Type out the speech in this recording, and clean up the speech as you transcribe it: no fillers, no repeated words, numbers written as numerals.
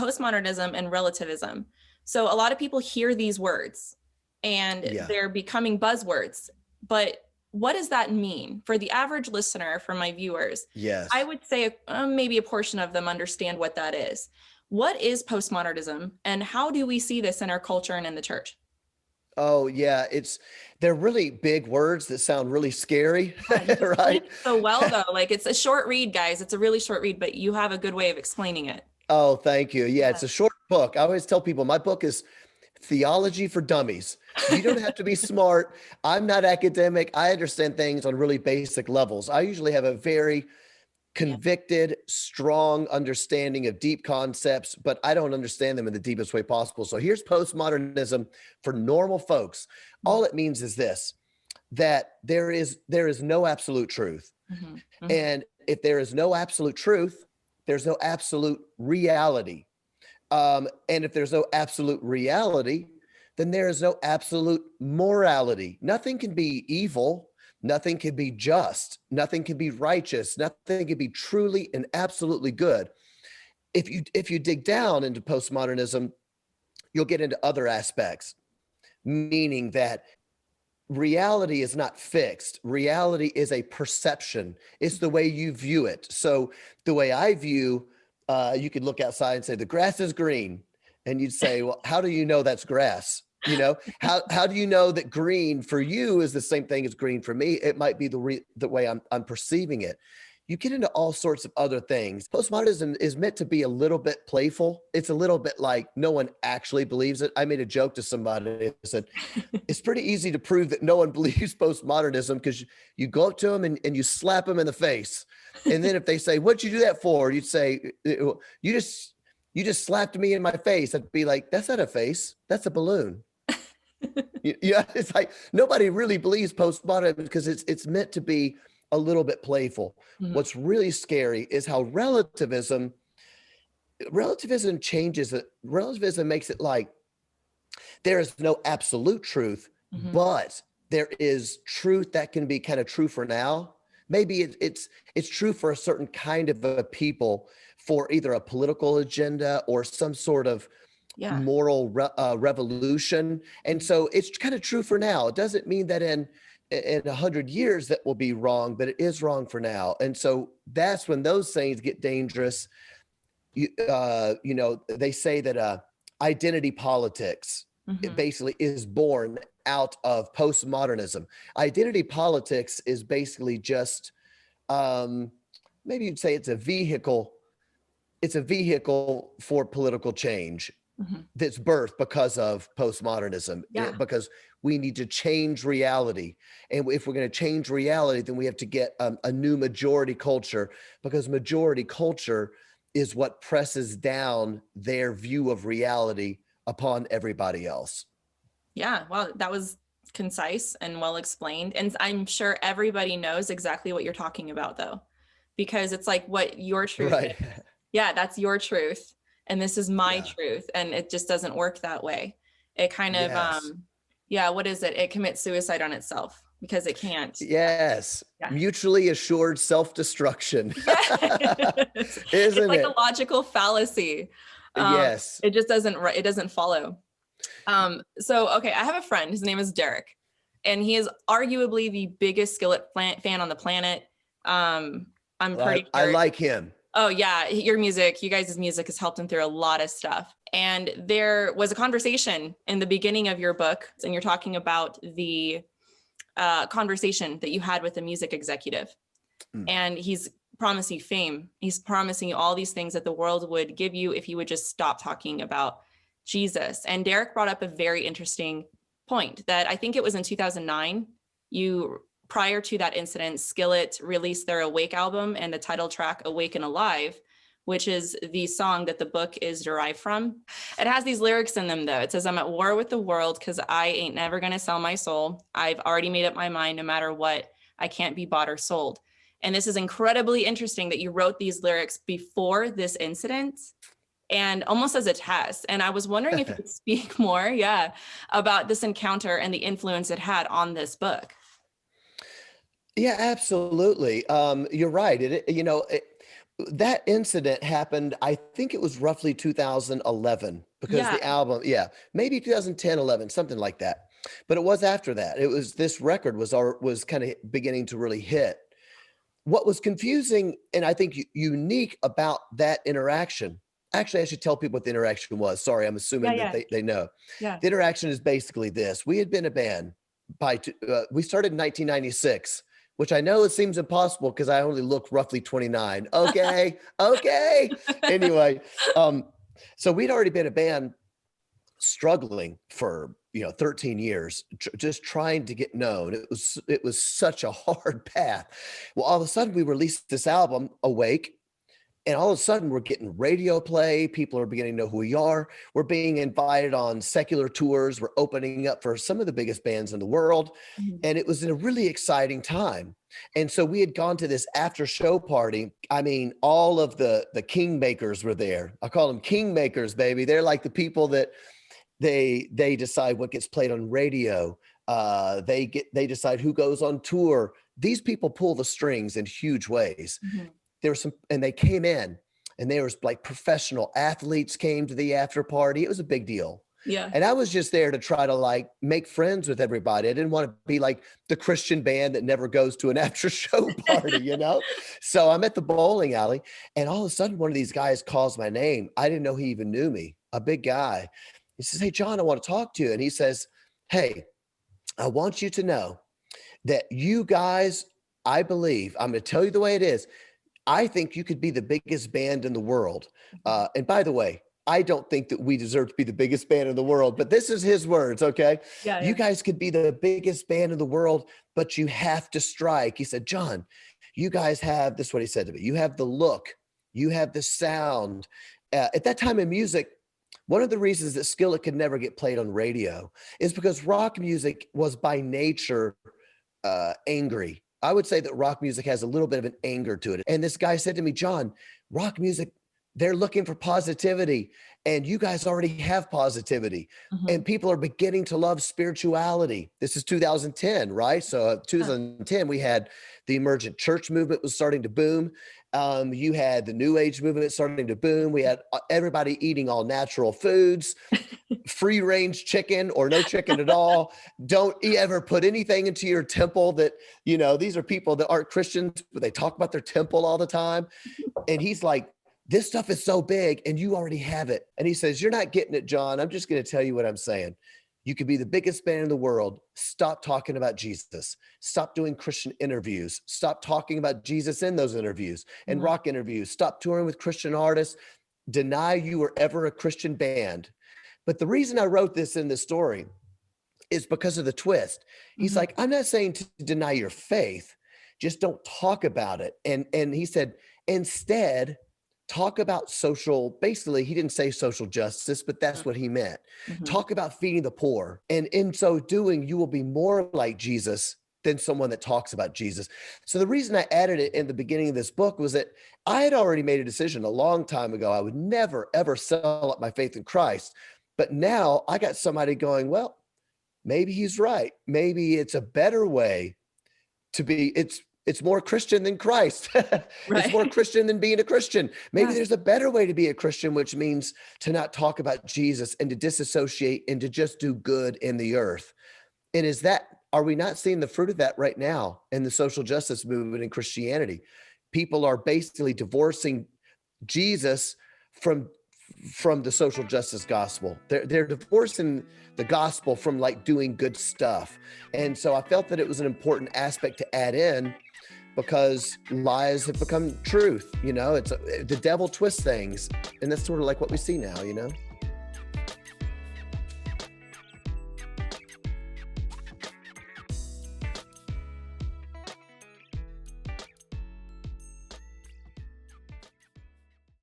postmodernism and relativism. So a lot of people hear these words and they're becoming buzzwords, but what does that mean for the average listener, for my viewers? Yes. I would say maybe a portion of them understand what that is. What is postmodernism, and how do we see this in our culture and in the church? Oh yeah, they're really big words that sound really scary, Yeah, you explain right? it so well though. Like, it's a short read, guys. It's a really short read, but you have a good way of explaining it. Oh, thank you. Yeah, it's a short book. I always tell people my book is theology for dummies. You don't have to be smart. I'm not academic. I understand things on really basic levels. I usually have a very convicted, strong understanding of deep concepts, but I don't understand them in the deepest way possible. So here's postmodernism for normal folks. All it means is this, that there is no absolute truth. Mm-hmm. Mm-hmm. And if there is no absolute truth, there's no absolute reality. And if there's no absolute reality, then there is no absolute morality. Nothing can be evil. Nothing can be just. Nothing can be righteous. Nothing can be truly and absolutely good. If you dig down into postmodernism, you'll get into other aspects, meaning that reality is not fixed. Reality is a perception. It's the way you view it. So the way I view, you could look outside and say, the grass is green. And you'd say, well, how do you know that's grass? You know, how do you know that green for you is the same thing as green for me? It might be the way I'm perceiving it. You get into all sorts of other things. Postmodernism is meant to be a little bit playful. It's a little bit like no one actually believes it. I made a joke to somebody. I said, it's pretty easy to prove that no one believes postmodernism because you go up to them and you slap them in the face. And then if they say, what'd you do that for? You'd say, you just slapped me in my face. I'd be like, that's not a face. That's a balloon. Yeah, it's like nobody really believes postmodernism because it's meant to be a little bit playful. Mm-hmm. What's really scary is how relativism changes it. Relativism makes it like there is no absolute truth, mm-hmm. but there is truth that can be kind of true for now. Maybe it's true for a certain kind of a people, for either a political agenda or some sort of moral revolution. And so it's kind of true for now. It doesn't mean that in 100 years that will be wrong, but it is wrong for now. And so that's when those things get dangerous. They say that identity politics, mm-hmm. it basically is born out of postmodernism. Identity politics is basically just, maybe you'd say it's a vehicle for political change, mm-hmm. that's birthed because of postmodernism, because we need to change reality. And if we're going to change reality, then we have to get a new majority culture, because majority culture is what presses down their view of reality upon everybody else. Yeah, well, that was concise and well explained. And I'm sure everybody knows exactly what you're talking about, though, because it's like what your truth is. Yeah, that's your truth. And this is my truth. And it just doesn't work that way. It kind of, what is it? It commits suicide on itself because it can't. Yes. Yeah. Mutually assured self-destruction. Yes. It's like a logical fallacy. Yes. It just doesn't follow. Okay, I have a friend. His name is Derek, and he is arguably the biggest Skillet fan on the planet. I'm pretty sure. I like him. Oh yeah, you guys' music has helped him through a lot of stuff. And there was a conversation in the beginning of your book, and you're talking about the conversation that you had with the music executive. And he's promising you fame. He's promising you all these things that the world would give you if you would just stop talking about Jesus. And Derek brought up a very interesting point that I think it was in 2009, prior to that incident, Skillet released their Awake album, and the title track, Awake and Alive, which is the song that the book is derived from. It has these lyrics in them, though. It says, I'm at war with the world because I ain't never going to sell my soul. I've already made up my mind, no matter what, I can't be bought or sold. And this is incredibly interesting that you wrote these lyrics before this incident and almost as a test. And I was wondering if you could speak more, about this encounter and the influence it had on this book. Yeah, absolutely. You're right. That incident happened, I think it was roughly 2011 because Yeah. the album, yeah, maybe 2010, 11, something like that. But it was after that. It was this record was kind of beginning to really hit. What was confusing and I think unique about that interaction, actually, I should tell people what the interaction was. Sorry, I'm Yeah. assuming that Yeah. they know. Yeah. The interaction is basically this. We had been a band we started in 1996, which I know it seems impossible because I only look roughly 29. Okay. Okay. Anyway, so we'd already been a band struggling for 13 years, just trying to get known. It was such a hard path. Well, all of a sudden we released this album, Awake, and all of a sudden we're getting radio play. People are beginning to know who we are. We're being invited on secular tours. We're opening up for some of the biggest bands in the world. Mhm. And it was a really exciting time. And so we had gone to this after show party. I mean, all of the kingmakers were there. I call them kingmakers, baby. They're like the people that they decide what gets played on radio. They decide who goes on tour. These people pull the strings in huge ways. Mhm. There were some, and they came in, and there was like professional athletes came to the after party. It was a big deal. Yeah. And I was just there to try to like make friends with everybody. I didn't want to be like the Christian band that never goes to an after show party. So I'm at the bowling alley, and all of a sudden one of these guys calls my name. I didn't know he even knew me, a big guy. He says, "Hey, John, I want to talk to you." And he says, "Hey, I want you to know that you guys, I believe, I'm going to tell you the way it is. I think you could be the biggest band in the world." And by the way, I don't think that we deserve to be the biggest band in the world, but this is his words, okay? Yeah. You Yeah. guys could be the biggest band in the world, but you have to strike. He said, "John, you guys have," this is what he said to me, "you have the look, you have the sound." At that time in music, one of the reasons that Skillet could never get played on radio is because rock music was by nature angry. I would say that rock music has a little bit of an anger to it. And this guy said to me, "John, rock music, they're looking for positivity, and you guys already have positivity. Mhm. And people are beginning to love spirituality." This is 2010, right? So 2010, we had the emergent church movement was starting to boom. You had the new age movement starting to boom. We had everybody eating all natural foods, free range chicken or no chicken at all. Don't ever put anything into your temple that, these are people that aren't Christians, but they talk about their temple all the time. And he's like, "This stuff is so big and you already have it." And he says, "You're not getting it, John. I'm just going to tell you what I'm saying. You could be the biggest band in the world. Stop talking about Jesus. Stop doing Christian interviews. Stop talking about Jesus in those interviews and Mhm. rock interviews. Stop touring with Christian artists. Deny you were ever a Christian band." But the reason I wrote this in the story is because of the twist. He's Mhm. like, "I'm not saying to deny your faith, just don't talk about it." And he said, "Instead, talk about social," basically, he didn't say social justice, but that's what he meant. Mhm. "Talk about feeding the poor. And in so doing, you will be more like Jesus than someone that talks about Jesus." So the reason I added it in the beginning of this book was that I had already made a decision a long time ago. I would never, ever sell up my faith in Christ. But now I got somebody going, "Well, maybe he's right. Maybe it's a better way to be. It's more Christian than Christ. It's more Right. Christian than being a Christian. Maybe Yeah. there's a better way to be a Christian, which means to not talk about Jesus and to disassociate and to just do good in the earth." And are we not seeing the fruit of that right now in the social justice movement in Christianity? People are basically divorcing Jesus from the social justice gospel. They're divorcing the gospel from like doing good stuff. And so I felt that it was an important aspect to add in because lies have become truth. It's the devil twists things, and that's sort of like what we see now.